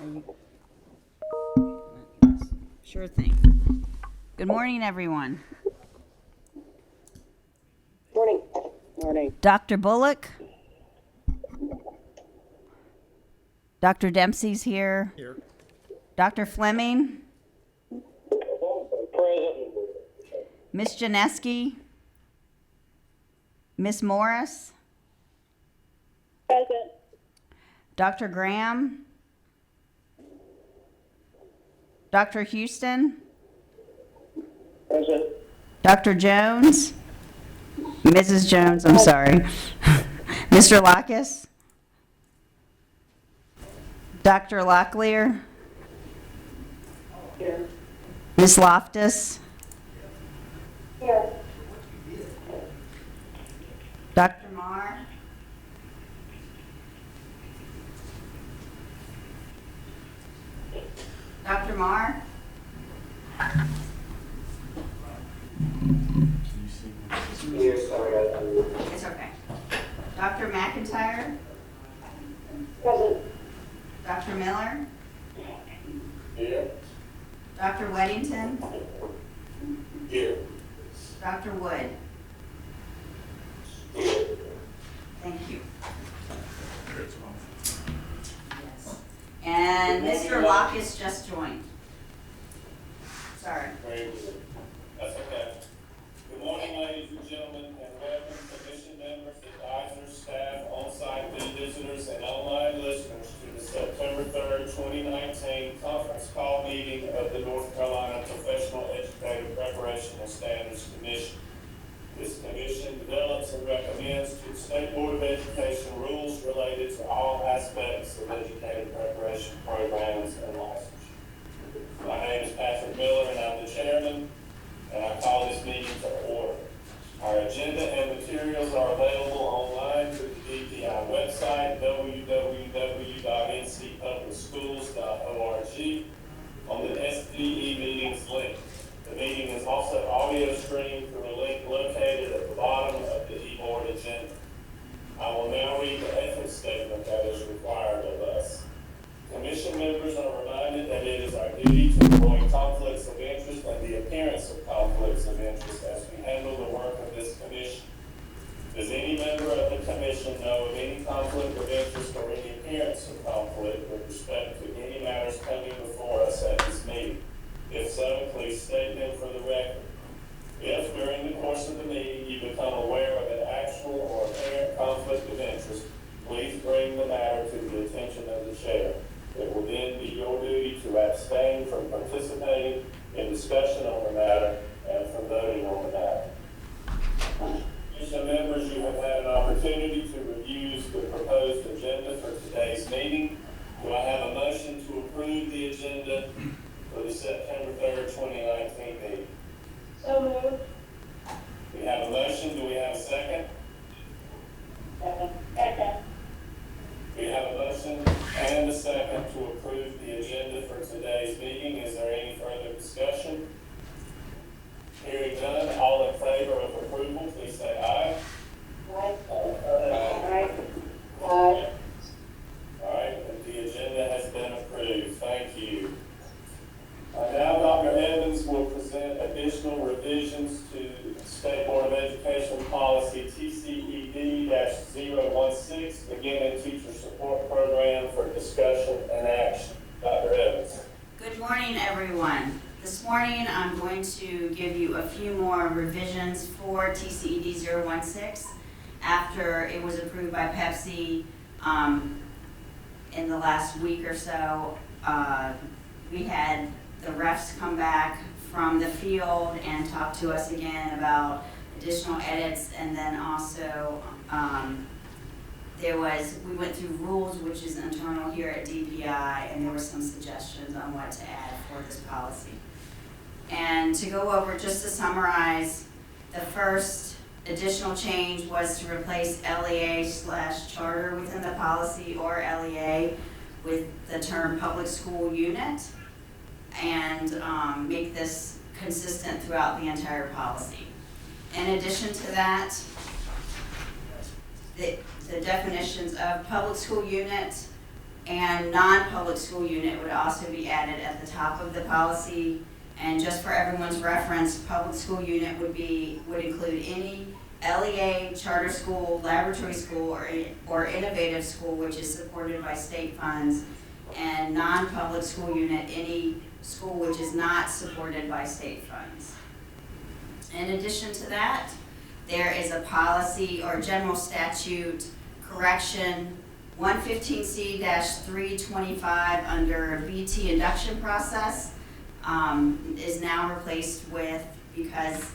Yes, sure thing. Good morning, everyone. Morning. Morning. Dr. Bullock? Dr. Dempsey's here. Here. Dr. Fleming? Present. Miss Janeski? Miss Morris? Present. Dr. Graham? Dr. Houston? Present. Dr. Jones? Mrs. Jones, I'm sorry. Mr. Lockus? Dr. Locklear? Here. Miss Loftus? Here. Dr. Marr? Dr. Marr? Here, sorry. It's okay. Dr. McIntyre? Present. Dr. Miller? Here. Dr. Weddington? Here. Dr. Wood? Thank you. Yes. And Mr. Lockus just joined. Sorry. That's okay. Good morning, ladies and gentlemen, and welcome commission members, advisors, staff, on-site visitors, and online listeners to the September 3rd, 2019 conference call meeting of the North Carolina Professional Educator Preparation and Standards Commission. This commission develops and recommends to the State Board of Education rules related to all aspects of educator preparation programs and licensure. My name is Patrick Miller, and I'm the chairman, and I call this meeting to order. Our agenda and materials are available online through the DPI website, www.ncpublicschools.org, on the SDE meetings link. The meeting is also audio streamed through a link located at the bottom of the e-board agenda. I will now read the ethics statement that is required of us. Commission members are reminded that it is our duty to avoid conflicts of interest and the appearance of conflicts of interest as we handle the work of this commission. Does any member of the commission know of any conflict of interest or any appearance of conflict with respect to any matters coming before us at this meeting? If so, please state them for the record. If during the course of the meeting you become aware of an actual or apparent conflict of interest, please bring the matter to the attention of the chair. It will then be your duty to abstain from participating in discussion on the matter and from voting on the matter. Commission members, you have had an opportunity to review the proposed agenda for today's meeting. Do I have a motion to approve the agenda for the September 3rd, 2019 meeting? So moved. We have a motion. Do we have a second? Second. We have a motion and a second to approve the agenda for today's meeting. Is there any further discussion? Hearing none, all in favor of approval, please say aye. Aye. All right, and the agenda has been approved. Thank you. Now Dr. Evans will present additional revisions to State Board of Education Policy TCED-016, beginning teacher support program for discussion and action. Dr. Evans. Good morning, everyone. This morning, I'm going to give you a few more revisions for TCED 016 after it was approved by Pepsi in the last week or so. We had the refs come back from the field and talk to us again about additional edits, and then also we went through rules, which is internal here at DPI, and there were some suggestions on what to add for this policy. And to go over, just to summarize, the first additional change was to replace LEA/charter within the policy, or LEA, with the term public school unit, and make this consistent throughout the entire policy. In addition to that, the definitions of public school unit and non-public school unit would also be added at the top of the policy. And just for everyone's reference, public school unit would include any LEA, charter school, laboratory school, or innovative school which is supported by state funds, and non-public school unit, any school which is not supported by state funds. In addition to that, there is a policy or general statute correction 115C-325 under BT induction process is now replaced with, because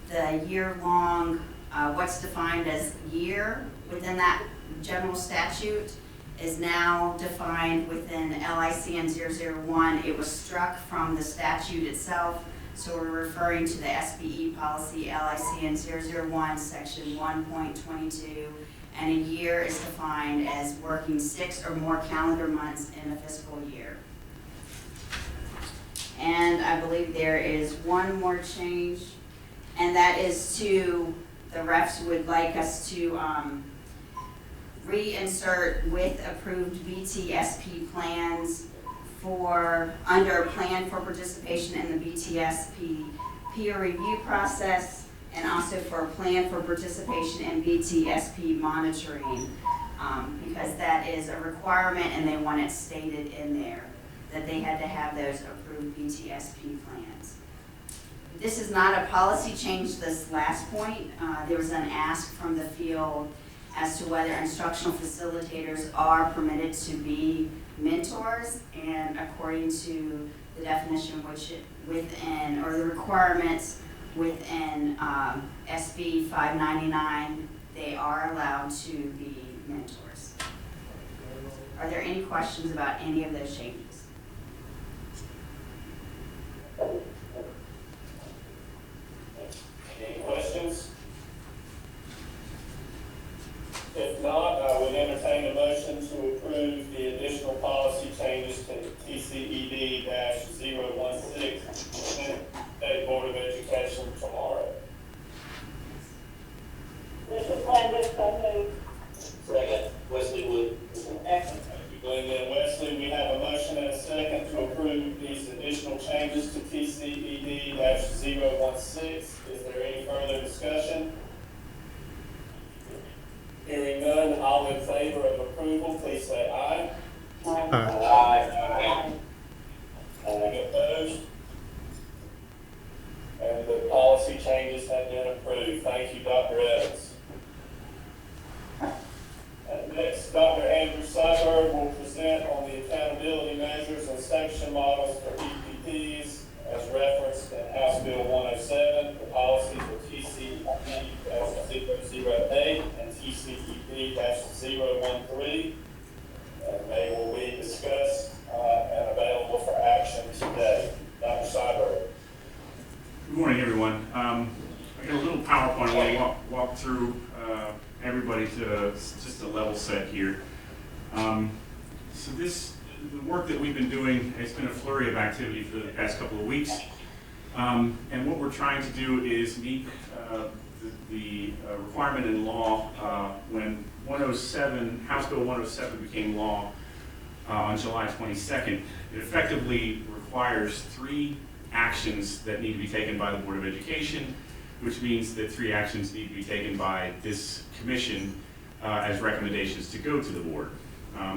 the year-long, what's defined as year within that general statute is now defined within LICN 001. It was struck from the statute itself, so we're referring to the SBE policy LICN 001 section 1.22, and a year is defined as working 6 or more calendar months in a fiscal year. And I believe there is one more change, and that is to, the refs would like us to reinsert with approved BTSP plans for, under plan for participation in the BTSP peer review process, and also for a plan for participation in BTSP monitoring, because that is a requirement and they want it stated in there that they had to have those approved BTSP plans. This is not a policy change, this last point. There was an ask from the field as to whether instructional facilitators are permitted to be mentors, and according to the definition within, or the requirements within SB 599, they are allowed to be mentors. Are there any questions about any of those changes? Any questions? If not, I would entertain a motion to approve the additional policy changes to TCED-016, State Board of Education tomorrow. Mrs. Blandis, so moved. Second, Wesley Wood. Thank you, Glenda and Wesley. We have a motion and a second to approve these additional changes to TCED-016. Is there any further discussion? Hearing none, all in favor of approval, please say aye. Aye. Any opposed? And the policy changes have been approved. Thank you, Dr. Evans. Next, Dr. Andrew Seiberg will present on the accountability measures and sanction models for EPPs as referenced in House Bill 107, the policies for TCED-008 and TCED-013, and they will be discussed and available for action today. Dr. Seiberg. Good morning, everyone. I got a little PowerPoint I want to walk through everybody to just a level set here. So the work that we've been doing, it's been a flurry of activity for the past couple of weeks. And what we're trying to do is meet the requirement in law when 107, House Bill 107 became law on July 22nd. It effectively requires 3 actions that need to be taken by the Board of Education, which means that 3 actions need to be taken by this commission as recommendations to go to the board.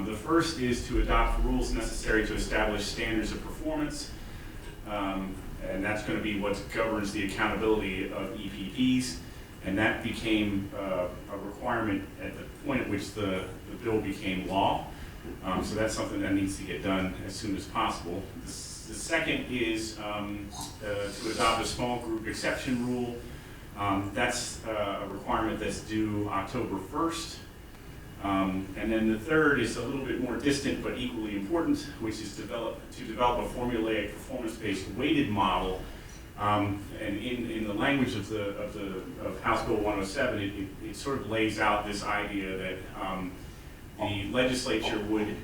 The first is to adopt rules necessary to establish standards of performance, and that's going to be what governs the accountability of EPPs, and that became a requirement at the point at which the bill became law. So that's something that needs to get done as soon as possible. The second is to adopt a small group exception rule. That's a requirement that's due October 1st. And then the third is a little bit more distant but equally important, which is to develop a formulaic performance-based weighted model. And in the language of House Bill 107, it sort of lays out this idea that the legislature would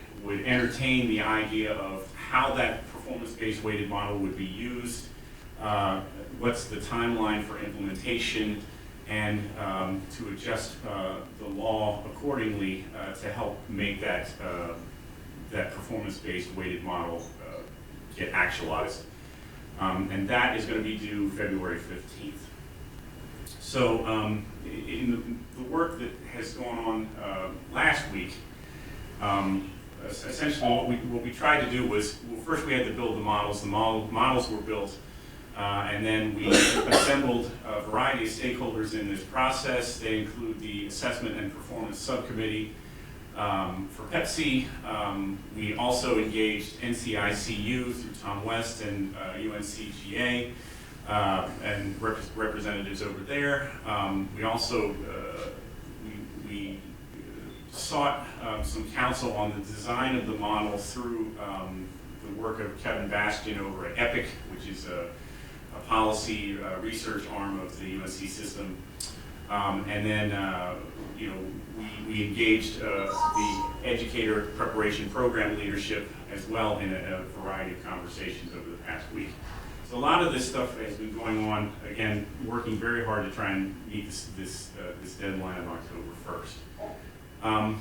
entertain the idea of how that performance-based weighted model would be used, what's the timeline for implementation, and to adjust the law accordingly to help make that that performance-based weighted model get actualized. And that is going to be due February 15th. So in the work that has gone on last week, essentially what we tried to do was, well, first we had to build the models. The models were built, and then we assembled a variety of stakeholders in this process. They include the Assessment and Performance Subcommittee for Pepsi. We also engaged NCICU through Tom West and UNCGA and representatives over there. We also we sought some counsel on the design of the model through the work of Kevin Bastian over at EPIC, which is a policy research arm of the UNC system. And then, we engaged the Educator preparation program leadership as well in a variety of conversations over the past week. So a lot of this stuff has been going on, again, working very hard to try and meet this deadline of October 1st.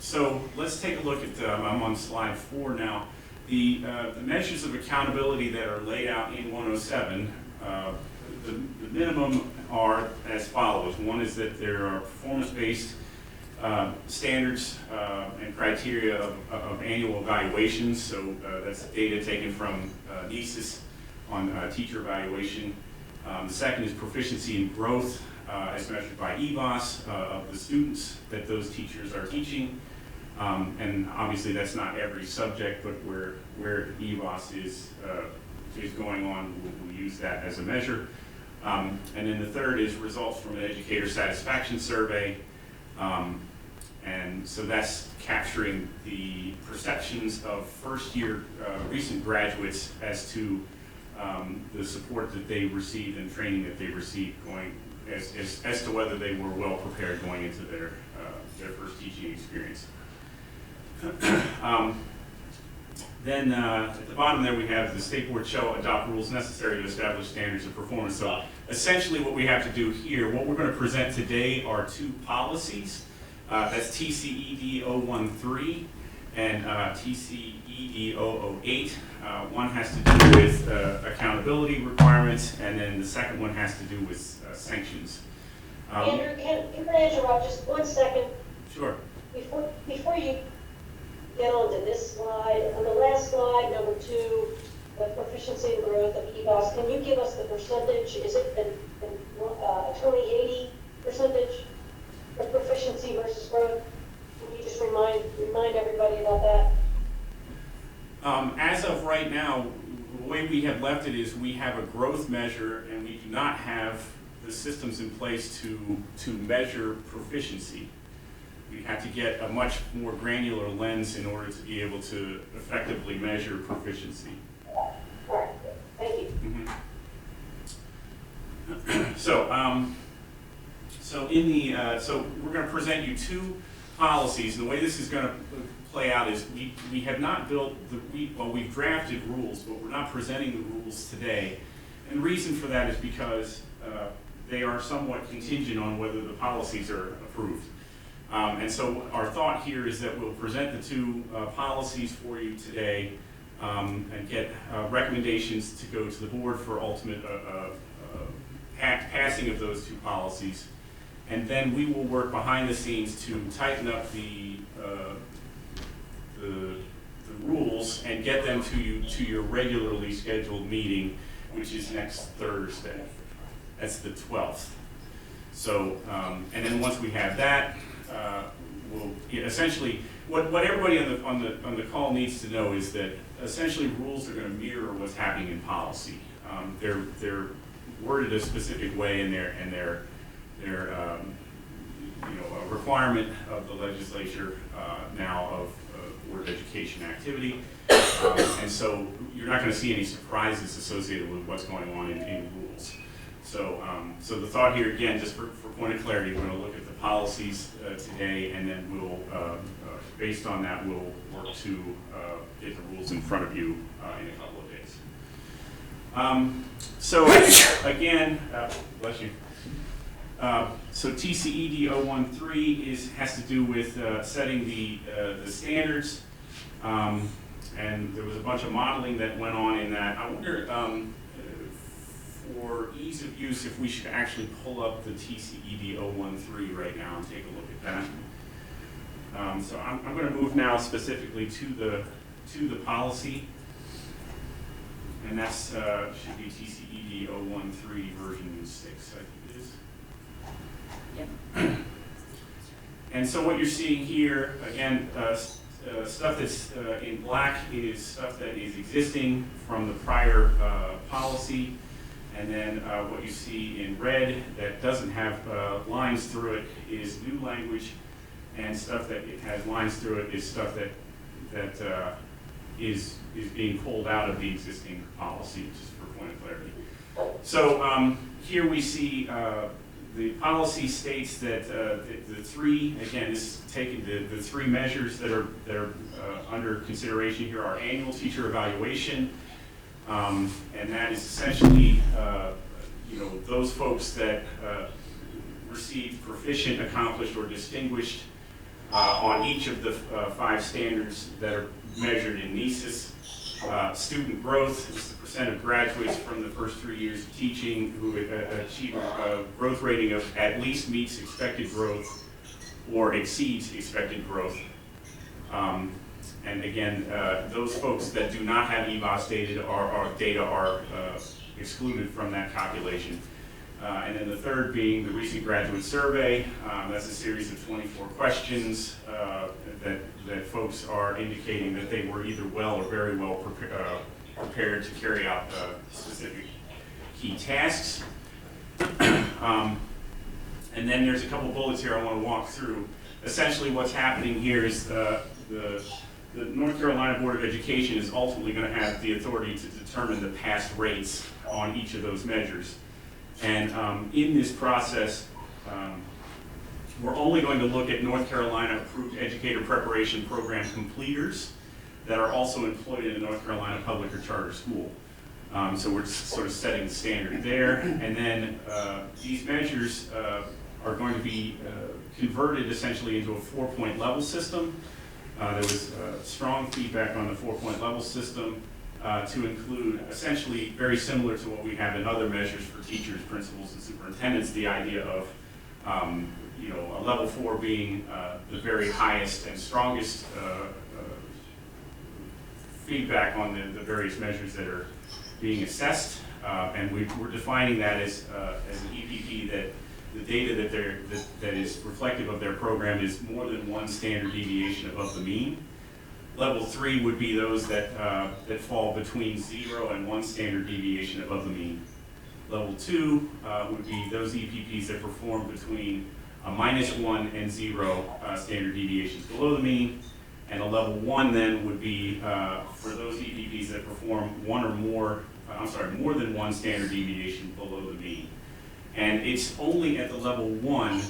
So let's take a look at, I'm on slide 4 now. The measures of accountability that are laid out in 107, the minimum are as follows. One is that there are performance-based standards and criteria of annual evaluations. So that's data taken from NESIS on teacher evaluation. The second is proficiency in growth as measured by EVOS of the students that those teachers are teaching. And obviously that's not every subject, but where EVOS is going on, we'll use that as a measure. And then the third is results from an educator satisfaction survey. And so that's capturing the perceptions of first-year recent graduates as to the support that they received and training that they received going as to whether they were well prepared going into their first teaching experience. Then at the bottom there we have the state board shall adopt rules necessary to establish standards of performance. So essentially what we have to do here, what we're going to present today are 2 policies. That's TCED 013 and TCED 008. One has to do with accountability requirements, and then the second one has to do with sanctions. Andrew, can I interrupt just 1 second? Sure. Before you get onto this slide, on the last slide, number 2, the proficiency and growth of EVOS, can you give us the percentage? Is it a 20-80 percentage of proficiency versus growth? Can you just remind everybody about that? As of right now, the way we have left it is we have a growth measure, and we do not have the systems in place to measure proficiency. We have to get a much more granular lens in order to be able to effectively measure proficiency. All right, thank you. Mm-hmm. So we're going to present you 2 policies, and the way this is going to play out is we have not built we've drafted rules, but we're not presenting the rules today. And the reason for that is because they are somewhat contingent on whether the policies are approved. And so our thought here is that we'll present the 2 policies for you today and get recommendations to go to the board for ultimate passing of those 2 policies. And then we will work behind the scenes to tighten up the rules and get them to you to your regularly scheduled meeting, which is next Thursday. That's the 12th. So, and then once we have that, we'll essentially what everybody on the call needs to know is that essentially rules are going to mirror what's happening in policy. They're worded a specific way, and they're a requirement of the legislature now of Board of Education activity, and so you're not going to see any surprises associated with what's going on in rules. So, so the thought here, again, just for point of clarity, we're going to look at the policies today, and then we'll, based on that, we'll work to get the rules in front of you in a couple of days. So again, bless you. So TCED 013 has to do with setting the standards And there was a bunch of modeling that went on in that. I wonder, for ease of use, if we should actually pull up the TCED 013 right now and take a look at that. So I'm going to move now specifically to the policy, and that's should be TCED 013 version 6, I think it is. Yep. And so what you're seeing here, again, stuff that's in black is stuff that is existing from the prior policy. And then what you see in red that doesn't have lines through it is new language, and stuff that it has lines through it is stuff that is being pulled out of the existing policy, just for point of clarity. So here we see the policy states that the three, again, this is taking the three measures that are under consideration here are annual teacher evaluation, and that is essentially those folks that receive proficient, accomplished, or distinguished on each of the 5 standards that are measured in NESIS. Student growth is the percent of graduates from the first 3 years of teaching who achieve a growth rating of at least meets expected growth or exceeds expected growth. And again, those folks that do not have EBOS data are excluded from that calculation. And then the third being the recent graduate survey. That's a series of 24 questions that folks are indicating that they were either well or very well prepared to carry out specific key tasks. And then there's a couple bullets here I want to walk through. Essentially what's happening here is the North Carolina Board of Education is ultimately going to have the authority to determine the pass rates on each of those measures. And in this process, we're only going to look at North Carolina approved educator preparation program completers that are also employed in a North Carolina public or charter school. So we're sort of setting the standard there. And then these measures are going to be converted essentially into a 4-point level system. There was strong feedback on the 4-point level system to include essentially very similar to what we have in other measures for teachers, principals, and superintendents, the idea of a level 4 being the very highest and strongest feedback on the various measures that are being assessed, and we're defining that as an EPP that the data that is reflective of their program is more than 1 standard deviation above the mean. Level 3 would be those that fall between 0 and 1 standard deviation above the mean. Level 2 would be those EPPs that perform between a -1 and 0 standard deviations below the mean. And a level 1 then would be for those EPPs that perform more than 1 standard deviation below the mean. And it's only at the level 1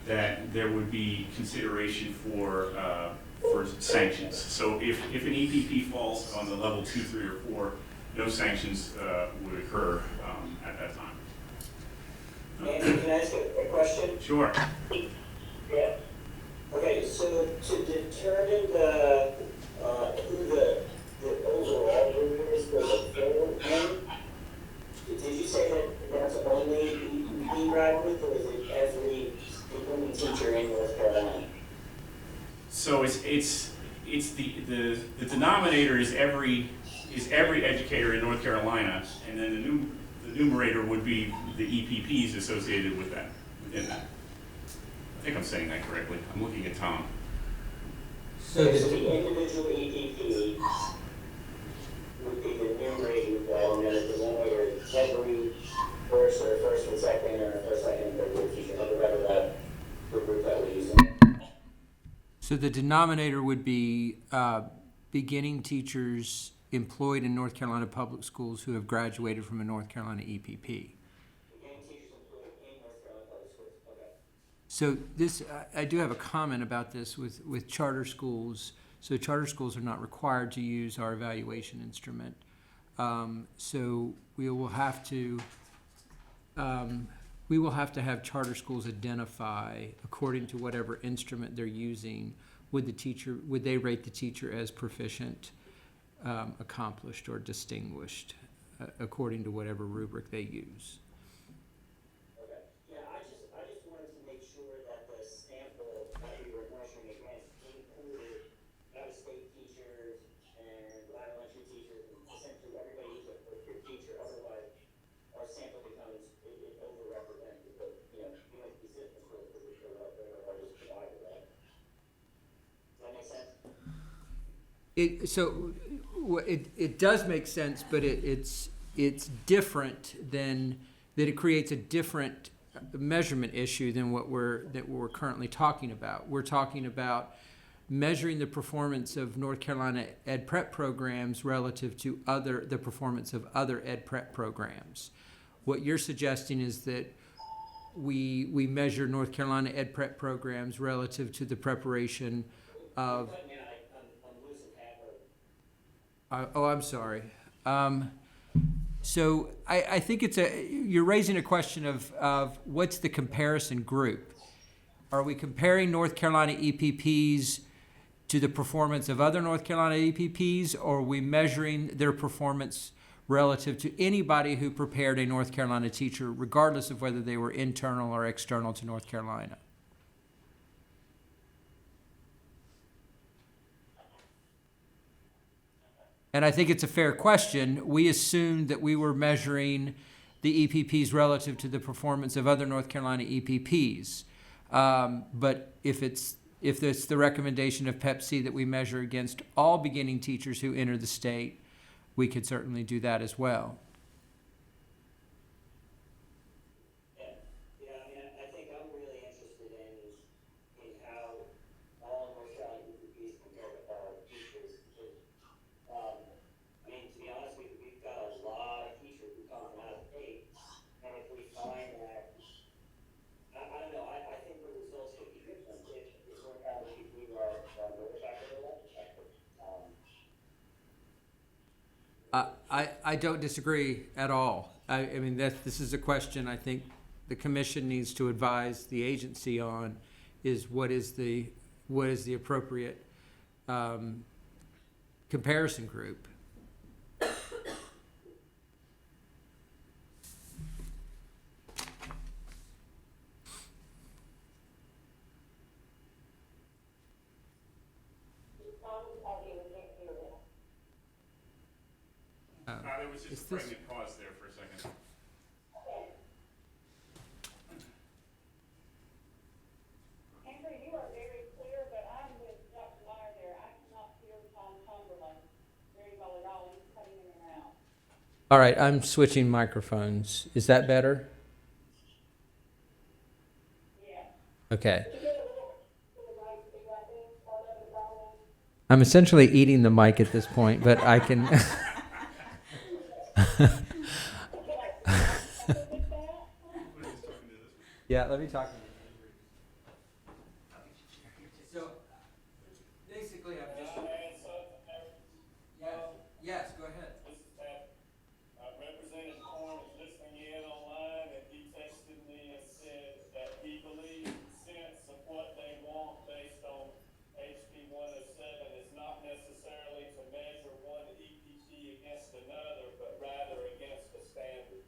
that there would be consideration for sanctions. So if an EPP falls on the level 2, 3, or 4, no sanctions would occur at that time. Andy, can I ask a question? Sure. Yeah. Okay, so to determine who the overall winner is for the forward one, did you say that that's only EPP graduates, or is it every incoming teacher in North Carolina? So it's the denominator is every educator in North Carolina, and then the numerator would be the EPPs associated with that within that. I think I'm saying that correctly. I'm looking at Tom. So the individual EPP would be the numerator, and then the denominator is every first and second, or first, second, and third teacher, whatever that group that we're using. So the denominator would be beginning teachers employed in North Carolina public schools who have graduated from a North Carolina EPP. Beginning teachers employed in North Carolina public schools. Okay. So this, I do have a comment about this with charter schools. So charter schools are not required to use our evaluation instrument. So we will have to have charter schools identify, according to whatever instrument they're using, would they rate the teacher as proficient, accomplished, or distinguished, according to whatever rubric they use. Okay, yeah, I just wanted to make sure that the sample that we were measuring against included out-of-state teachers and elementary teachers, and essentially everybody who's a first-year teacher. Otherwise, our sample becomes it overrepresented, because, you know, we like to be system schools because we feel like they're our largest provider, right? Does that make sense? It does make sense, but it's different than that. It creates a different measurement issue than what we're currently talking about. We're talking about measuring the performance of North Carolina Ed Prep programs relative to the performance of other Ed Prep programs. What you're suggesting is that we measure North Carolina Ed Prep programs relative to the preparation of. I'm losing half of. I'm sorry. So I think you're raising a question of what's the comparison group. Are we comparing North Carolina EPPs to the performance of other North Carolina EPPs, or are we measuring their performance relative to anybody who prepared a North Carolina teacher, regardless of whether they were internal or external to North Carolina? And I think it's a fair question. We assumed that we were measuring the EPPs relative to the performance of other North Carolina EPPs. But if it's the recommendation of Pep-C that we measure against all beginning teachers who enter the state, we could certainly do that as well. Yeah, I mean, I think I'm really interested in how all North Carolina EPPs compare to all teachers. Because, I mean, to be honest, we've got a lot of teachers who come from out of state, and if we find that, I don't know, I think the results could be different if North Carolina EPPs are more effective or less effective. I don't disagree at all. I mean, this is a question I think the commission needs to advise the agency on, is what is the appropriate comparison group. There was just a pregnant pause there for a second. Andrew, you are very clear, but I'm with Dr. Meyer there. I cannot hear Tom Cumberland very well at all. He's cutting in and out. All right, I'm switching microphones. Is that better? Yeah. Okay. I'm essentially eating the mic at this point, but I can. Yeah, let me talk to you. So, basically, I'm just. Yes, go ahead. This is Pat. Representative Corn is listening in online, and he texted me and said that he believes the sense of what they want based on HB 107 is not necessarily to measure one EPP against another, but rather against a standard.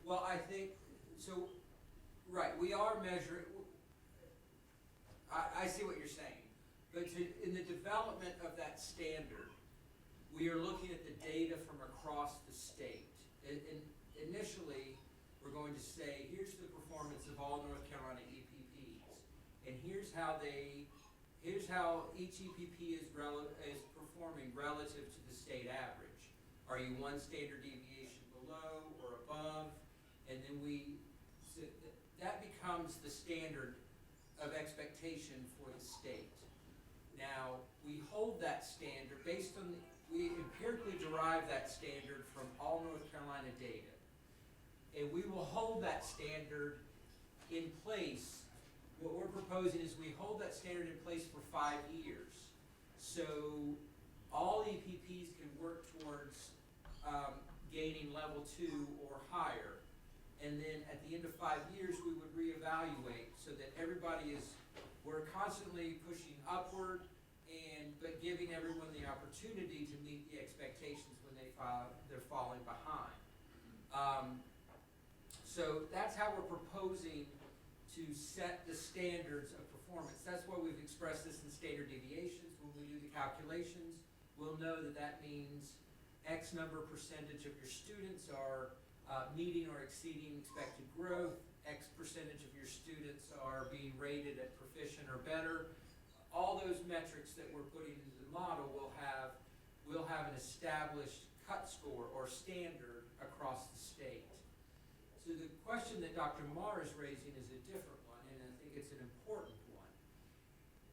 Well, I think, so, right, we are measuring, I see what you're saying, but in the development of that standard, we are looking at the data from across the state. And initially, we're going to say, here's the performance of all North Carolina EPPs, and here's how each EPP is performing relative to the state average. Are you one standard deviation below or above? And then so that becomes the standard of expectation for the state. Now, we hold that standard we empirically derive that standard from all North Carolina data. And we will hold that standard in place. What we're proposing is we hold that standard in place for 5 years. So all EPPs can work towards gaining level 2 or higher. and then at the end of 5 years, we would reevaluate so that we're constantly pushing upward but giving everyone the opportunity to meet the expectations when they're falling behind. So that's how we're proposing to set the standards of performance. That's why we've expressed this in standard deviations. When we do the calculations, we'll know that means X number percentage of your students are meeting or exceeding expected growth, X percentage of your students are being rated at proficient or better. All those metrics that we're putting into the model will have an established cut score or standard across the state. So the question that Dr. Marr is raising is a different one, and I think it's an important one.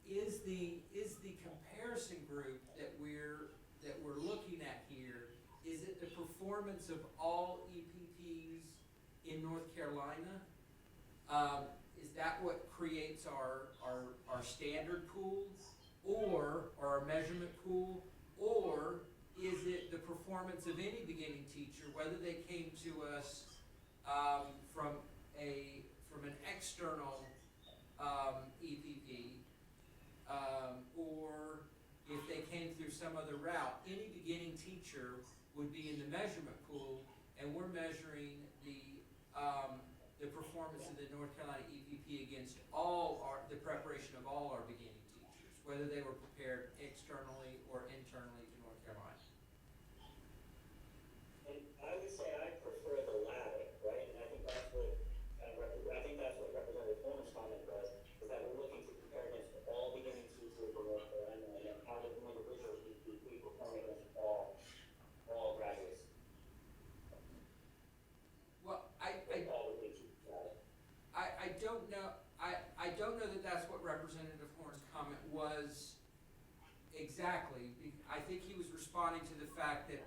Is the comparison group that we're looking at here, is it the performance of all EPPs in North Carolina? Is that what creates our standard pool, or our measurement pool, or is it the performance of any beginning teacher, whether they came to us from an external EPP, or if they came through some other route? Any beginning teacher would be in the measurement pool, and we're measuring the performance of the North Carolina EPP against the preparation of all our beginning teachers, whether they were prepared externally or internally to North Carolina. And I would say I prefer the latter, right? And I think that's what Representative Coleman's comment was, is that we're looking to compare against all beginning teachers in North Carolina, and then how does an individual EPP perform against all graduates? Well, I don't know that that's what Representative Horn's comment was exactly. I think he was responding to the fact that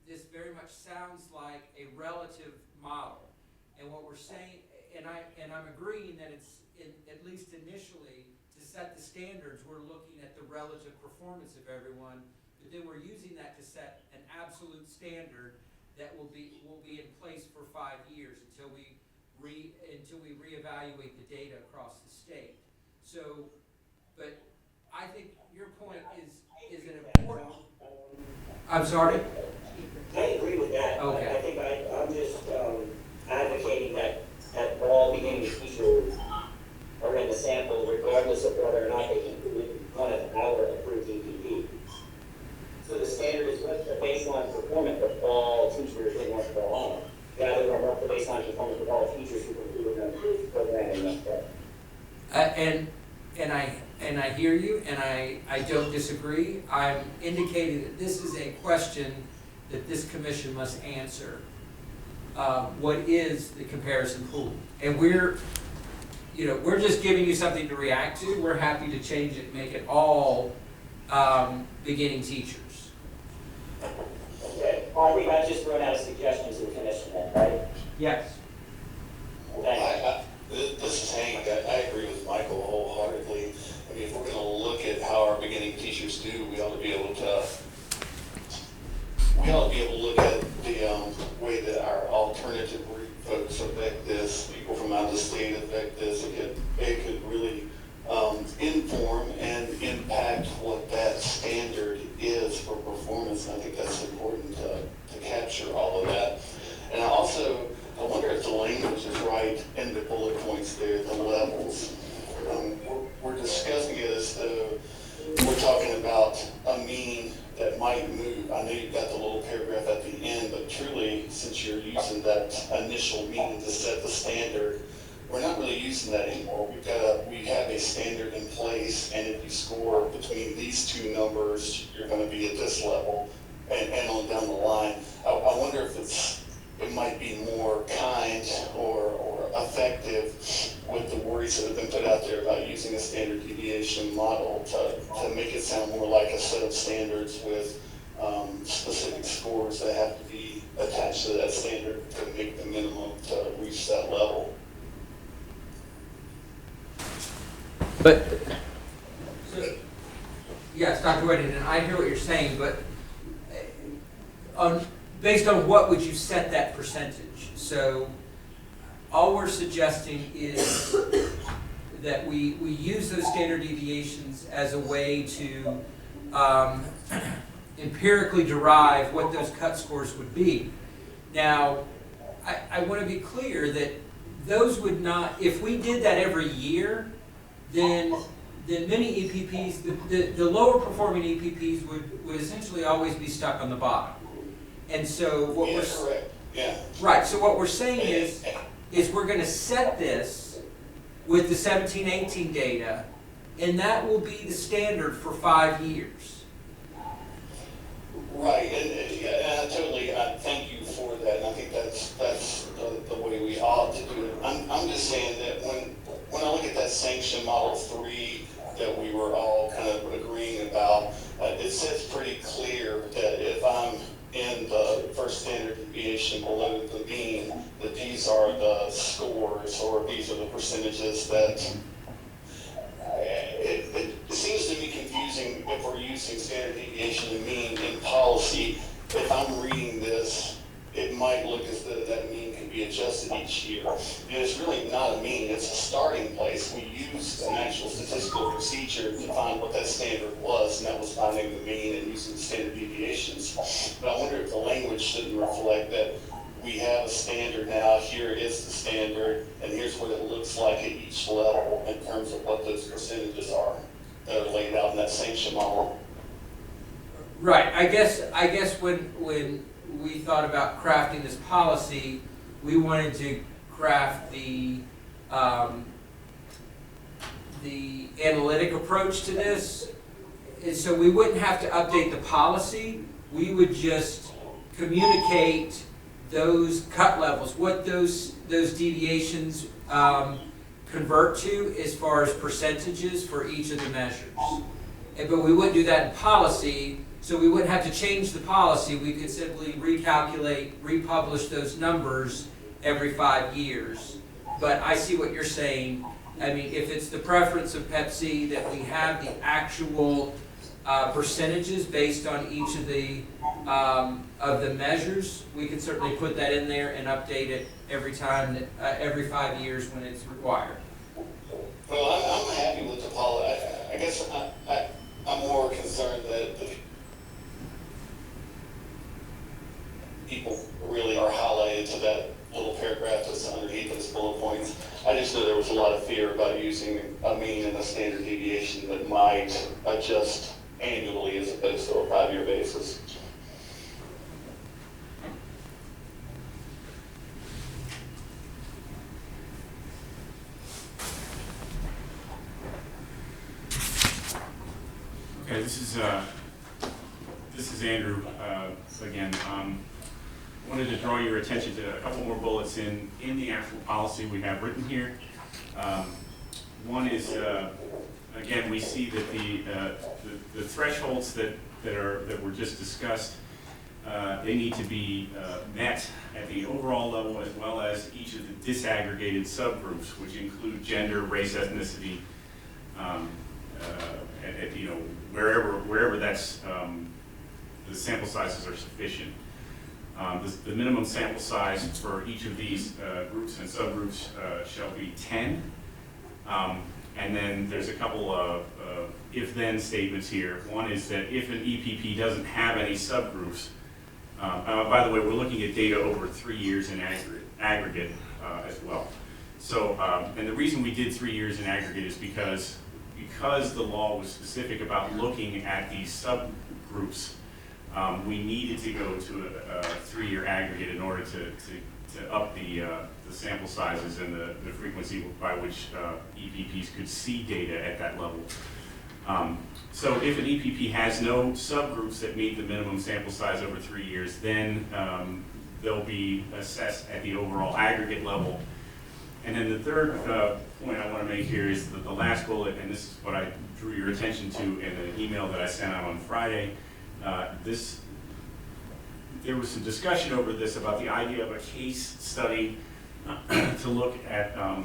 this very much sounds like a relative model, and what we're saying, and I'm agreeing that it's at least initially to set the standards, we're looking at the relative performance of everyone, but then we're using that to set an absolute standard that will be in place for 5 years until we reevaluate the data across the state. So, but I think your point is an important. I'm sorry? I agree with that. Okay. I think I'm just advocating that all beginning teachers are in the sample regardless of whether or not they include one of our approved EPP. So the standard is what's the baseline performance of all teachers in North Carolina, rather than what the baseline performance of all teachers who completed an approved program in North Carolina. And I hear you, and I don't disagree. I'm indicating that this is a question that this commission must answer. What is the comparison pool? And we're just giving you something to react to. We're happy to change it, make it all beginning teachers. Okay. Well, I think I just thrown out a suggestion to the commission then, right? Yes. This is Hank. I agree with Michael wholeheartedly. I mean, if we're going to look at how our beginning teachers do, we ought to be able to look at the way that our alternative folks affect this, people from out of the state affect this. It could really inform and impact what that standard is for performance. And I think that's important to capture all of that. And I wonder if the language is right in the bullet points there, the levels. We're discussing it as though we're talking about a mean that might move. I know you've got the little paragraph at the end, but truly, since you're using that initial mean to set the standard, we're not really using that anymore. We have a standard in place, and if you score between these two numbers, you're going to be at this level, and on down the line. I wonder if it might be more kind or effective with the worries that have been put out there about using a standard deviation model to make it sound more like a set of standards with specific scores that have to be attached to that standard to make the minimum to reach that level. But, yes, Dr. Weddington, I hear what you're saying, but based on what would you set that percentage? So all we're suggesting is that we use those standard deviations as a way to empirically derive what those cut scores would be. Now, I want to be clear that those would not, if we did that every year, then many EPPs, the lower performing EPPs would essentially always be stuck on the bottom. And so what Yeah, we're correct, yeah. right. So what we're saying is we're going to set this with the 17-18 data, and that will be the standard for 5 years. Right, and I totally, thank you for that, and I think that's the way we ought to do it. I'm just saying that when I look at that sanction model 3 that we were all kind of agreeing about, it says pretty clear that if I'm in the first standard deviation below the mean, that these are the scores, or these are the percentages that it seems to me confusing if we're using standard deviation and mean in policy. If I'm reading this, it might look as though that mean can be adjusted each year. And it's really not a mean, it's a starting place. We used an actual statistical procedure to find what that standard was, and that was finding the mean and using the standard deviations. But I wonder if the language shouldn't reflect that we have a standard now, here is the standard, and here's what it looks like at each level in terms of what those percentages are that are laid out in that sanction model. Right. I guess when we thought about crafting this policy, we wanted to craft the analytic approach to this, and so we wouldn't have to update the policy. We would just communicate those cut levels, what those deviations convert to as far as percentages for each of the measures. But we wouldn't do that in policy, so we wouldn't have to change the policy. We could simply recalculate, republish those numbers every 5 years. But I see what you're saying. I mean, if it's the preference of Pepsi that we have the actual percentages based on each of the measures, we can certainly put that in there and update it every time, every 5 years when it's required. Well, I'm happy with the policy. I guess I'm more concerned that the people really are highlighted to that little paragraph that's underneath those bullet points. I just know there was a lot of fear about using a mean and a standard deviation that might adjust annually as opposed to a 5-year basis. Okay, this is Andrew again. Wanted to draw your attention to a couple more bullets in the actual policy we have written here. One is again, we see that the thresholds that were just discussed, they need to be met at the overall level as well as each of the disaggregated subgroups, which include gender, race, ethnicity, wherever that's the sample sizes are sufficient. The minimum sample size for each of these groups and subgroups shall be 10. And then there's a couple of if-then statements here. One is that if an EPP doesn't have any subgroups, by the way, we're looking at data over 3 years in aggregate as well. So, and the reason we did 3 years in aggregate is because the law was specific about looking at these subgroups. We needed to go to a 3-year aggregate in order to up the sample sizes and the frequency by which EPPs could see data at that level. So if an EPP has no subgroups that meet the minimum sample size over 3 years, then they'll be assessed at the overall aggregate level. And then the third point I want to make here is that the last bullet, and this is what I drew your attention to in an email that I sent out on Friday. There was some discussion over this about the idea of a case study to look at how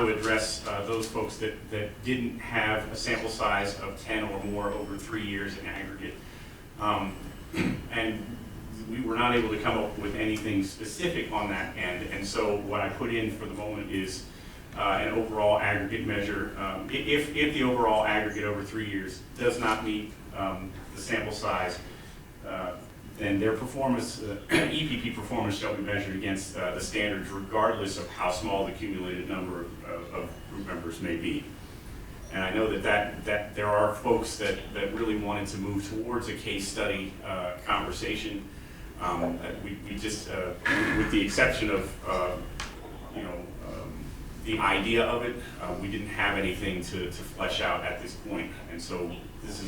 to address those folks that didn't have a sample size of 10 or more over 3 years in aggregate. And we were not able to come up with anything specific on that end, and so what I put in for the moment is an overall aggregate measure. If the overall aggregate over 3 years does not meet the sample size, then their performance, EPP performance, shall be measured against the standards regardless of how small the accumulated number of group members may be. And I know that there are folks that really wanted to move towards a case study conversation. We just, with the exception of the idea of it, we didn't have anything to flesh out at this point, and so this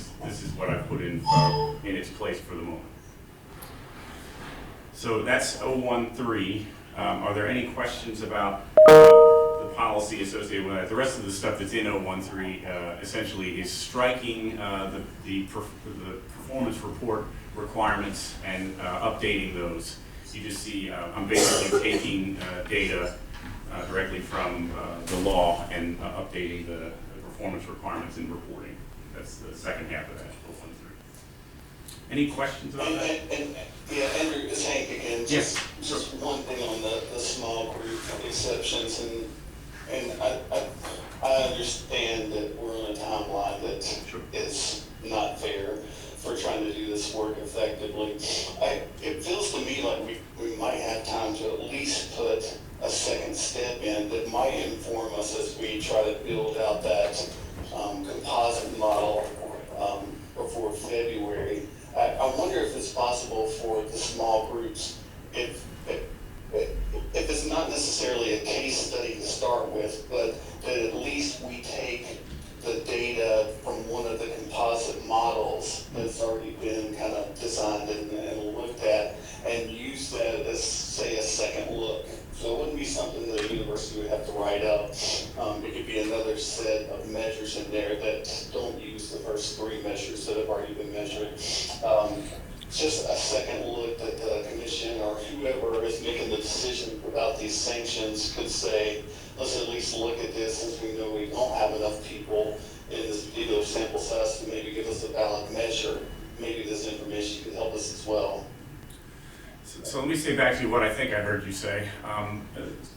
is what I put in its place for the moment. So that's 013. Are there any questions about the policy associated with that? The rest of the stuff that's in 013 essentially is striking the performance report requirements and updating those. You just see I'm basically taking data directly from the law and updating the performance requirements in reporting. That's the second half of that. 013. Any questions about that? Yeah, Andrew, it's Hank again. Yes. Just one thing on the small group exceptions, and I understand that we're on a timeline that Sure. is not fair for trying to do this work effectively. It feels to me like we might have time to at least put a second step in that might inform us as we try to build out that composite model before February. I wonder if it's possible for the small groups, if it's not necessarily a case study to start with, but that at least we take the data from one of the composite models that's already been kind of designed and looked at, and use that as, say, a second look. So it wouldn't be something that the university would have to write up. It could be another set of measures in there that don't use the first 3 measures that have already been measured. Just a second look that the commission or whoever is making the decision about these sanctions could say, let's at least look at this, since we know we don't have enough people in this particular sample size to maybe give us a valid measure. Maybe this information could help us as well. So let me say back to you what I think I heard you say,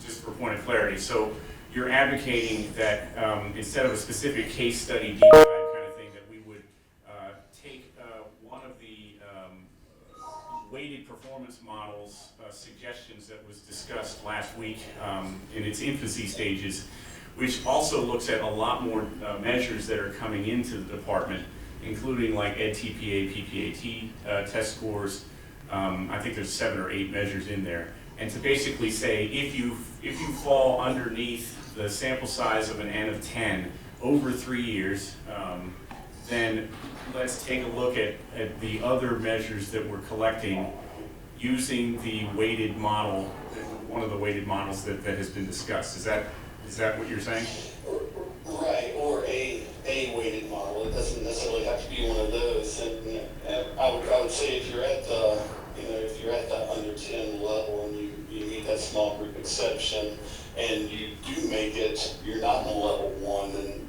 just for point of clarity. So you're advocating that instead of a specific case study, deep dive kind of thing, that we would take one of the weighted performance models suggestions that was discussed last week in its infancy stages, which also looks at a lot more measures that are coming into the department, including like EdTPA, PPAT test scores. I think there's 7 or 8 measures in there, and to basically say if you fall underneath the sample size of an N of 10 over 3 years, then let's take a look at the other measures that we're collecting using the weighted model, one of the weighted models that has been discussed. Is that what you're saying? Right, or a weighted model. It doesn't necessarily have to be one of those. And I would say if you're at the under 10 level and you meet that small group exception and you do make it, you're not in level 1, then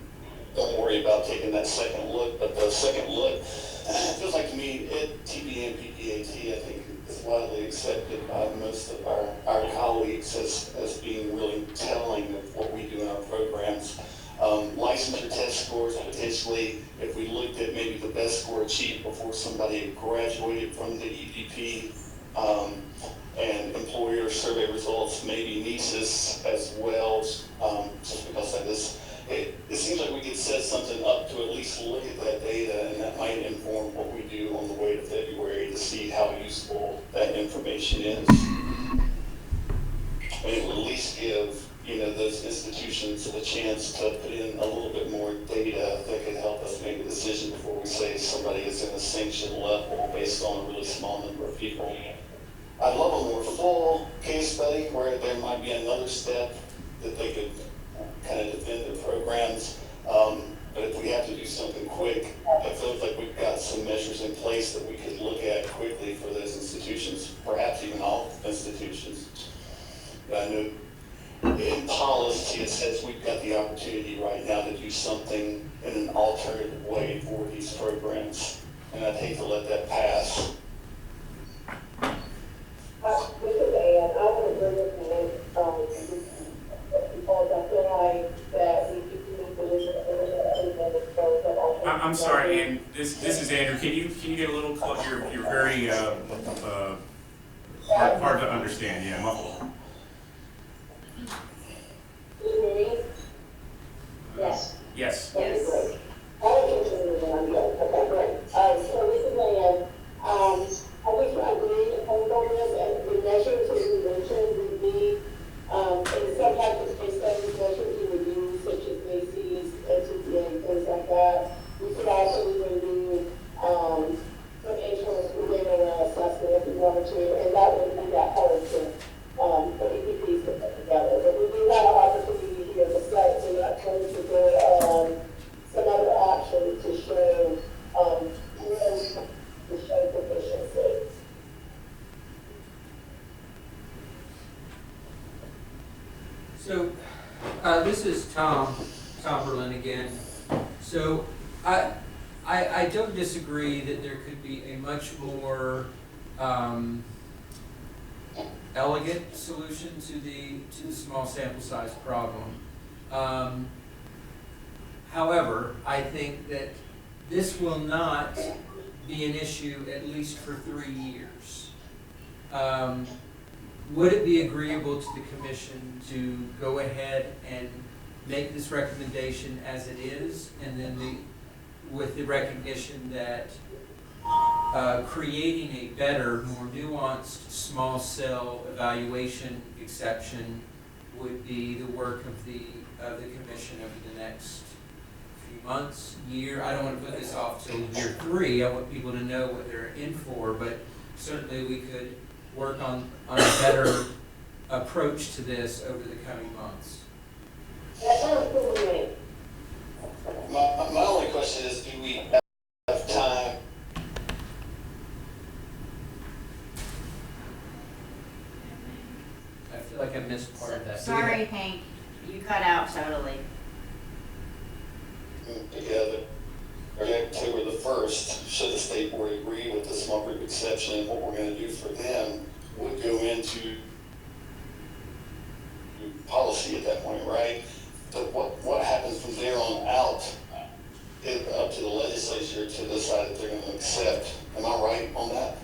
don't worry about taking that second look. But the second look, it feels like to me, TPA and PPAT, I think, is widely accepted by most of our colleagues as being really telling of what we do in our programs. Licensure test scores, potentially, if we looked at maybe the best score achieved before somebody graduated from the EPP, and employer survey results, maybe NESIS as well, just because of this. It seems like we could set something up to at least look at that data, and that might inform what we do on the way to February to see how useful that information is. And it would at least give those institutions a chance to put in a little bit more data that could help us make a decision before we say somebody is in a sanction level based on a really small number of people. I'd love a more full case study where there might be another step that they could kind of defend their programs. But if we have to do something quick, it feels like we've got some measures in place that we could look at quickly for those institutions, perhaps even all institutions. But I know in policy, it says we've got the opportunity right now to do something in an alternative way for these programs, and I'd hate to let that pass. This is Ann. I would agree with Nick, because I feel like that we need to listen to I'm sorry, Ann, this is Andrew. Can you get a little close? You're very, hard to understand, yeah, muffled. Can you hear me? Yes. Yes. Yes. Great. I don't think it's I'm good. Okay, great. So this is Ann. I think I agree on this, and the measures that you mentioned would be, in some type of case studies, measures you would use, such as Macy's, NCTA, things like that. We could also even do, some internal school data assessment if we wanted to, and that wouldn't be that hard to, for EPPs to put together. But we do have an opportunity here to set, so that comes to go, some other action to show, to show proficiency. So, this is Tom Berlin again. So, I don't disagree that there could be a much more elegant solution to the small sample size problem. However, I think that this will not be an issue at least for 3 years. Would it be agreeable to the commission to go ahead and make this recommendation as it is, and then with the recognition that creating a better, more nuanced small cell evaluation exception would be the work of the commission over the next few months, year? I don't want to put this off till year 3. I want people to know what they're in for, but certainly we could work on a better approach to this over the coming months. That sounds good to me. My only question is, do we have time? I feel like I missed part of that. Sorry, Hank, you cut out totally. Together, or October the 1st, should the state board agree with the small group exception, and what we're going to do for them would go into policy at that point, right? But what happens from there on out, up to the legislature to decide if they're going to accept. Am I right on that?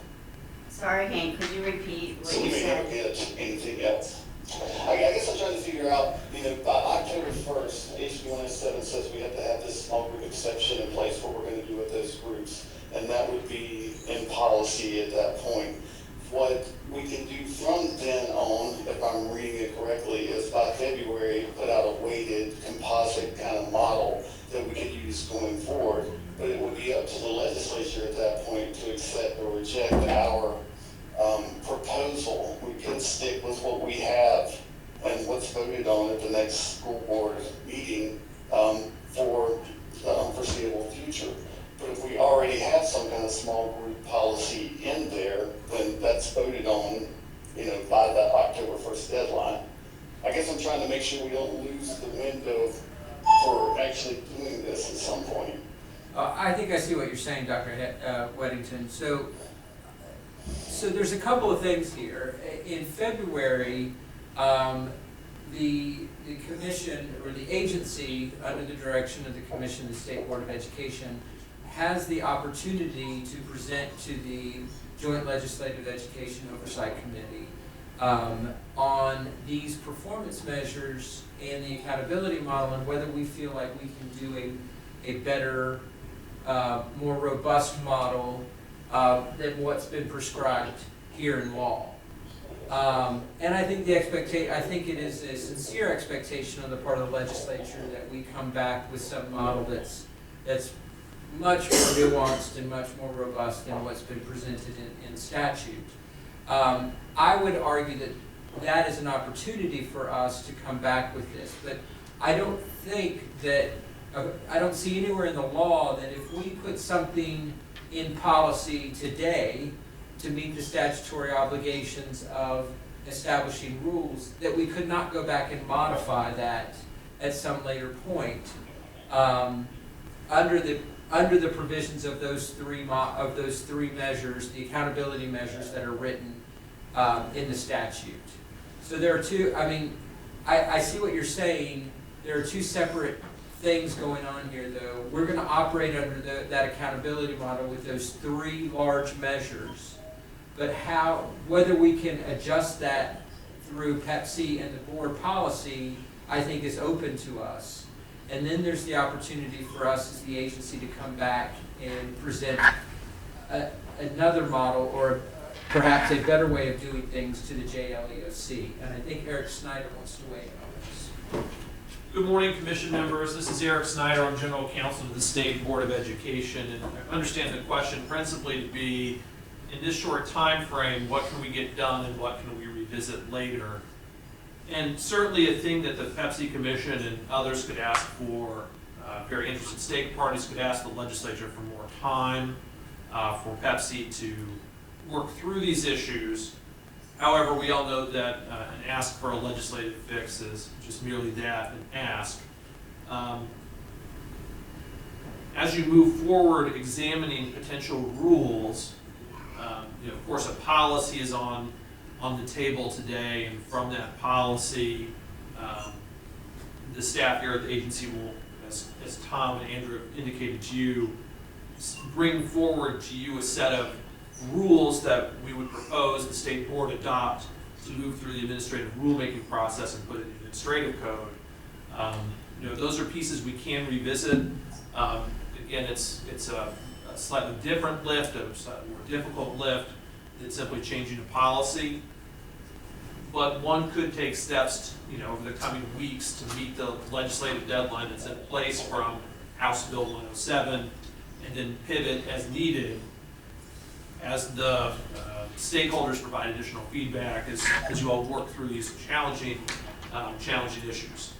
Sorry, Hank, could you repeat what So you we may never said? get anything else. I guess I'm trying to figure out, by October 1st, HB 107 says we have to have this small group exception in place, what we're going to do with those groups. And that would be in policy at that point. What we can do from then on, if I'm reading it correctly, is by February, put out a weighted composite kind of model that we could use going forward. But it would be up to the legislature at that point to accept or reject our proposal. We could stick with what we have and what's voted on at the next school board meeting for the foreseeable future. But if we already have some kind of small group policy in there, then that's voted on, by the October 1st deadline. I guess I'm trying to make sure we don't lose the window for actually doing this at some point. I think I see what you're saying, Dr. Weddington. So there's a couple of things here. In February, the commission, or the agency under the direction of the commission, the State Board of Education, has the opportunity to present to the Joint Legislative Education Oversight Committee on these performance measures and the accountability model, and whether we feel like we can do a better, more robust model than what's been prescribed here in law. And I think I think it is a sincere expectation on the part of the legislature that we come back with some model that's much more nuanced and much more robust than what's been presented in statute. I would argue that is an opportunity for us to come back with this, but I don't think that, I don't see anywhere in the law that if we put something in policy today to meet the statutory obligations of establishing rules, that we could not go back and modify that at some later point under the provisions of those three measures, the accountability measures that are written in the statute. So there are two, I mean, I see what you're saying. There are two separate things going on here, though. We're going to operate under that accountability model with those three large measures. But whether we can adjust that through Pepsi and the board policy, I think is open to us. And then there's the opportunity for us as the agency to come back and present another model or perhaps a better way of doing things to the JLEOC. And I think Eric Snyder wants to weigh in on this. Good morning, Commission members. This is Eric Snyder. I'm General Counsel to the State Board of Education. And I understand the question principally to be, in this short time frame, what can we get done and what can we revisit later? And certainly a thing that the Pepsi Commission and others could ask for, very interested state parties could ask the legislature for more time for Pepsi to work through these issues. However, we all know that an ask for a legislative fix is just merely that, an ask. As you move forward examining potential rules, of course a policy is on the table today, and from that policy, the staff here at the agency will, as Tom and Andrew have indicated to you, bring forward to you a set of rules that we would propose the state board adopt to move through the administrative rulemaking process and put it in the administrative code. Those are pieces we can revisit. Again, it's a slightly different lift, a slightly more difficult lift than simply changing a policy. But one could take steps, over the coming weeks to meet the legislative deadline that's in place from House Bill 107, and then pivot as needed as the stakeholders provide additional feedback as you all work through these challenging issues.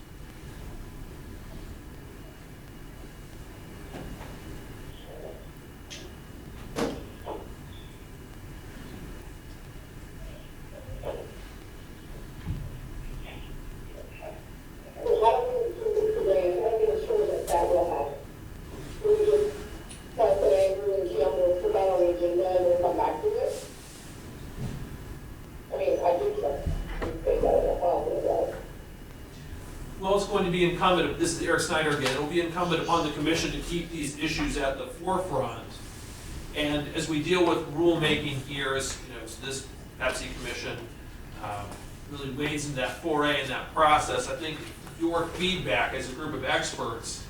Incumbent, this is Eric Snyder again, it will be incumbent upon the commission to keep these issues at the forefront. And as we deal with rulemaking here, as this Pepsi Commission really wades into that foray in that process, I think your feedback as a group of experts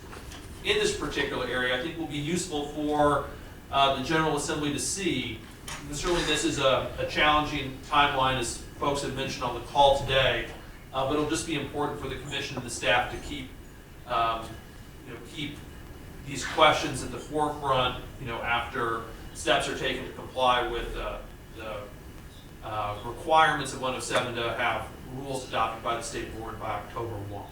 in this particular area, I think will be useful for the General Assembly to see. And certainly this is a challenging timeline, as folks have mentioned on the call today. But it'll just be important for the commission and the staff to keep these questions at the forefront, after steps are taken to comply with the requirements of 107 to have rules adopted by the state board by October 1.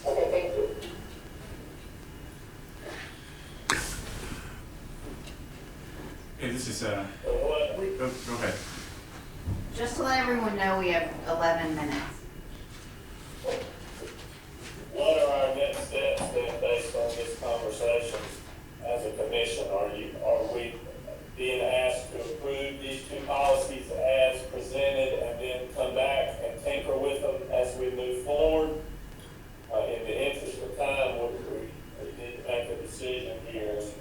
Okay, thank you. Hey, this is, go ahead. Just to let everyone know, we have 11 minutes. What are our next steps then based on this conversation as a commission? Are we being asked to approve these two policies as presented and then come back and tinker with them as we move forward? In the interest of time, we need to make a decision here as to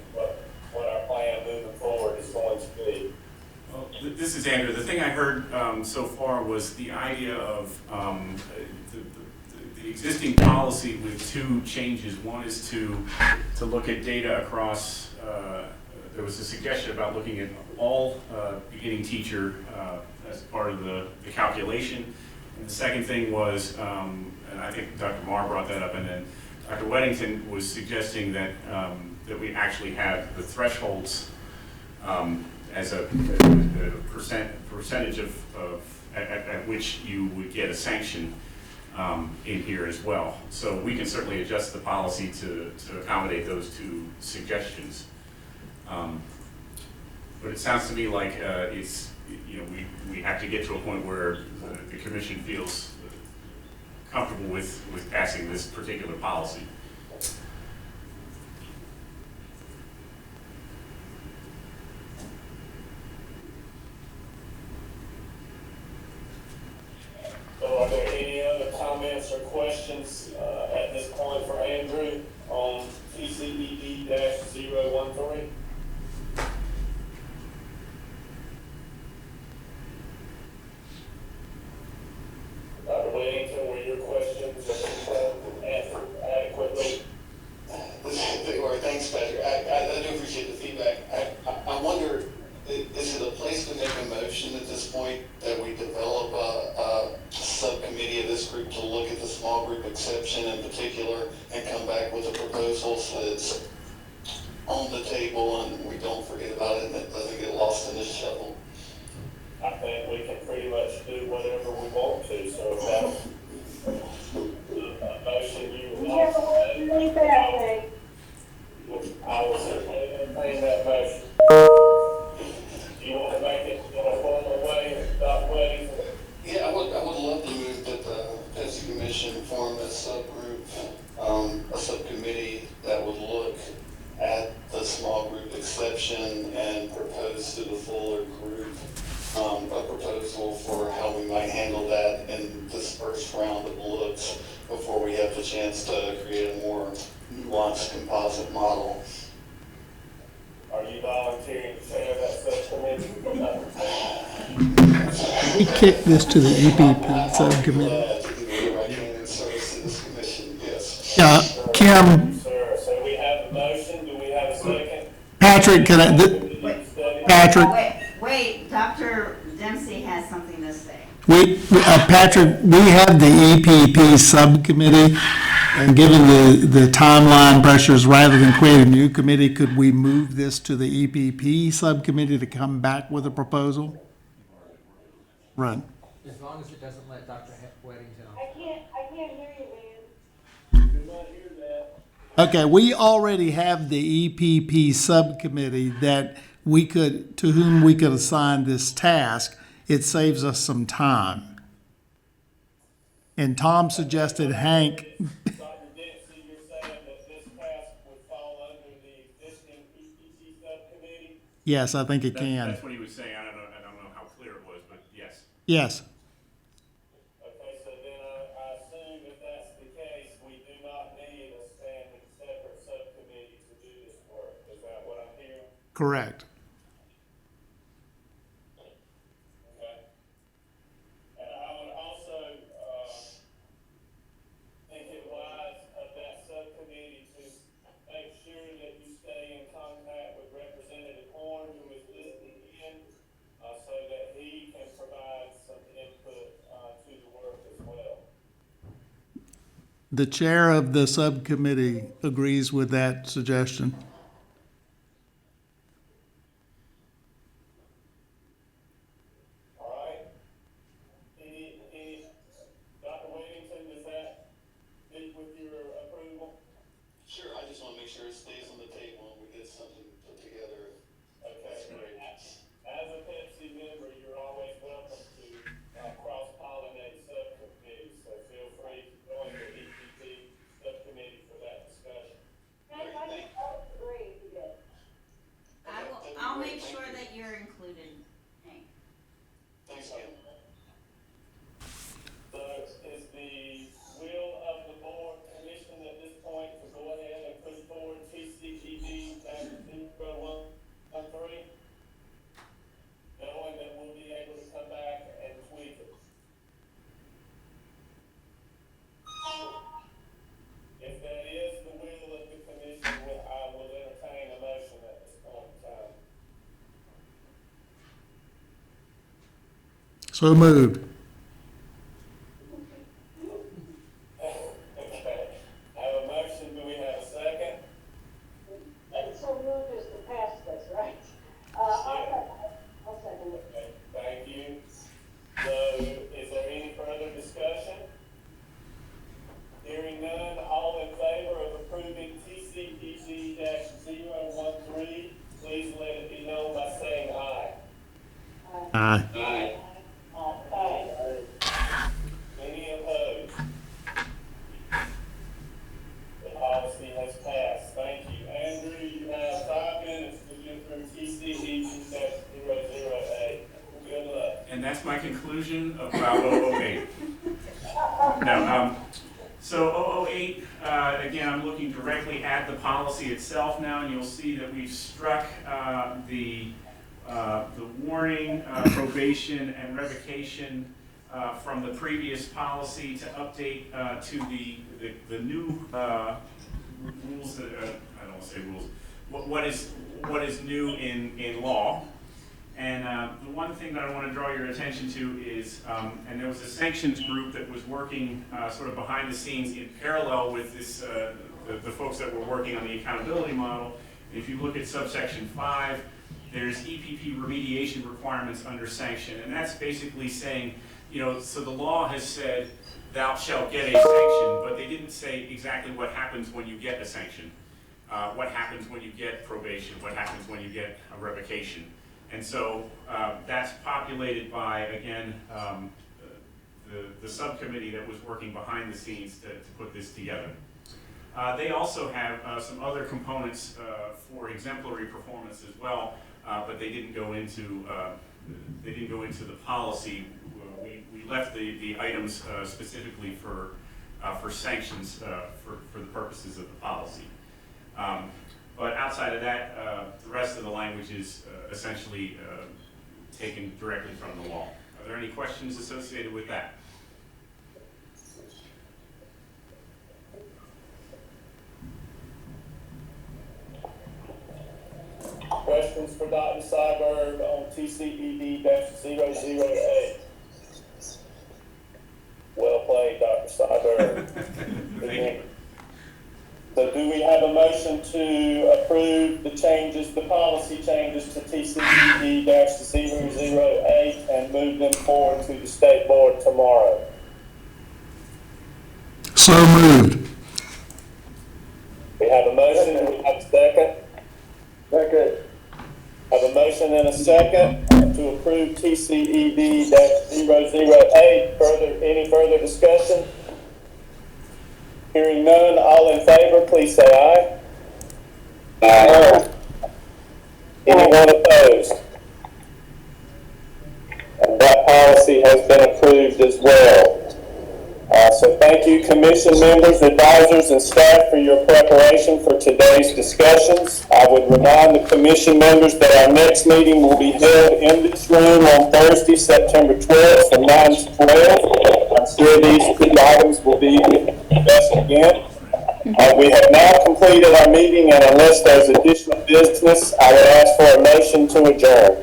what our plan moving forward is going to be. Well, this is Andrew. The thing I heard so far was the idea of the existing policy with two changes. One is to look at data across, there was a suggestion about looking at all beginning teacher as part of the calculation. And the second thing was, and I think Dr. Marr brought that up, and then Dr. Weddington was suggesting that that we actually have the thresholds as a percentage of at which you would get a sanction in here as well. So we can certainly adjust the policy to accommodate those two suggestions. But it sounds to me like it's, we have to get to a point where the commission feels comfortable with passing this particular policy. questions, at this point for Andrew on TCED-013? Dr. Whittington, were your questions answered adequately? They were. Thanks, Patrick. I do appreciate the feedback. I wonder, is it a place to make a motion at this point that we develop a subcommittee of this group to look at the small group exception in particular and come back with a proposal so that it's on the table and we don't forget about it and it doesn't get lost in the shuffle? I think we can pretty much do whatever we want to, so if that's a motion you would like to make, I will certainly entertain that motion. Do you want to make it in a formal way, Dr. Wedding? Yeah, I would love to move that the Pepsi Commission form a subgroup, a subcommittee that would look at the small group exception and propose to the fuller group a proposal for how we might handle that in this first round of looks before we have the chance to create a more nuanced composite model. Are you volunteering to chair that subcommittee? We kick this to the EPP subcommittee. To do whatever I can in service to this commission, yes. Kim, Sir, so we have a motion, do we have a second? Patrick, Patrick, Wait, Dr. Dempsey has something to say. Patrick, we have the EPP subcommittee, and given the timeline pressures, rather than create a new committee, could we move this to the EPP subcommittee to come back with a proposal? Right. As long as it doesn't let Dr. Wedding down. I can't hear you, man. Do not hear that. Okay, we already have the EPP subcommittee to whom we could assign this task. It saves us some time. And Tom suggested Hank. Dr. Dempsey, you're saying that this task would fall under the existing EPC subcommittee? Yes, I think it can. That's what he was saying. I don't know how clear it was, but yes. Yes. Okay, so then I assume if that's the case, we do not need a standing separate subcommittee to do this work. Is that what I'm hearing? Correct. Okay. And I would also think it wise of that subcommittee to make sure that you stay in contact with Representative Horn, who is listening in, so that he can provide some input to the work as well. The chair of the subcommittee agrees with that suggestion. All right? Dr. Whittington, does that meet with your approval? Sure, I just want to make sure it stays on the table and we get something put together. Okay, great. As a Pepsi member, you're always welcome to cross-pollinate subcommittees, so feel free to join the EPP subcommittee for that discussion. I think that was great, you did. I'll make sure that you're included, Hank. Thanks, Kim. So is the will of the board commission at this point to go ahead and push forward TCED -013, knowing that we'll be able to come back and tweak it? If that is the will of the commission, I will entertain a motion at this point in time. So moved. Okay, I have a motion, do we have a second? And so moved is to pass this, right? I'll second it. Okay, thank you. So, is there any further discussion? Hearing none, all in favor of approving TCED-013, please let it be known by saying aye. Aye. Aye. Any opposed? The policy has passed. Thank you. Andrew, you have 5 minutes to get through TCED-008. Good luck. And that's my conclusion about 008. No, so 8, again, I'm looking directly at the policy itself now, and you'll see that we've struck the warning, probation, and revocation from the previous policy to update to the new rules, I don't want to say rules, what is new in law. And the one thing that I want to draw your attention to is, and there was a sanctions group that was working sort of behind the scenes in parallel with this, the folks that were working on the accountability model. If you look at subsection 5, there's EPP remediation requirements under sanction, and that's basically saying, you know, so the law has said, thou shalt get a sanction, but they didn't say exactly what happens when you get a sanction, what happens when you get probation, what happens when you get a revocation. And so that's populated by, again, the subcommittee that was working behind the scenes to put this together. They also have some other components for exemplary performance as well, but they didn't go into the policy. We left the items specifically for sanctions for the purposes of the policy. But outside of that, the rest of the language is essentially taken directly from the law. Are there any questions associated with that? Questions for Dr. Cyberg on TCED-008? Well played, Dr. Cyberg. Thank you. So do we have a motion to approve the changes, the policy changes to TCED-008 and move them forward to the state board tomorrow? So moved. We have a motion, and we have a second? Second. Have a motion and a second to approve TCED-008. Any further discussion? Hearing none, all in favor, please say aye. Aye. Anyone opposed? And that policy has been approved as well. So thank you, commission members, advisors, and staff for your preparation for today's discussions. I would remind the commission members that our next meeting will be held in this room on Thursday, September 12th from 9 to 12. I'm sure these two items will be discussed again. We have now completed our meeting, and unless there's additional business, I would ask for a motion to adjourn.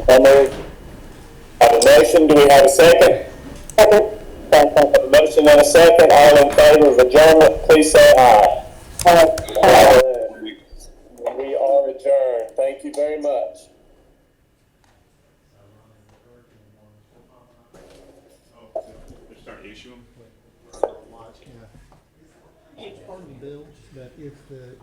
I have a motion. Do we have a second? Second. A motion and a second. All in favor of adjournment, please say aye. Aye. We are adjourned. Thank you very much. They're starting to issue them? It's part of the bill, but if the